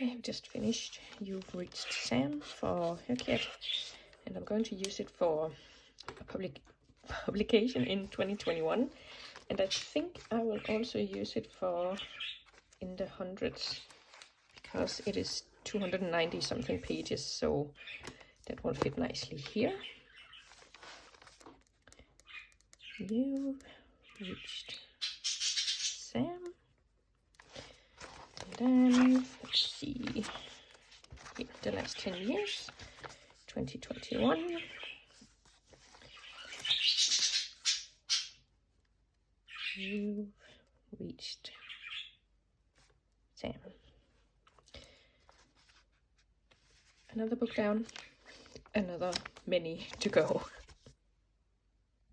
I have just finished You've Reached Sam for Herkiat, and I'm going to use it for a publication in 2021, and I think I will also use it for in the hundreds, because it is 290 something pages, so that will fit nicely here. You've Reached Sam. And then, let's see, yeah, the last 10 years, 2021. You've Reached Sam. Another book down, another many to go.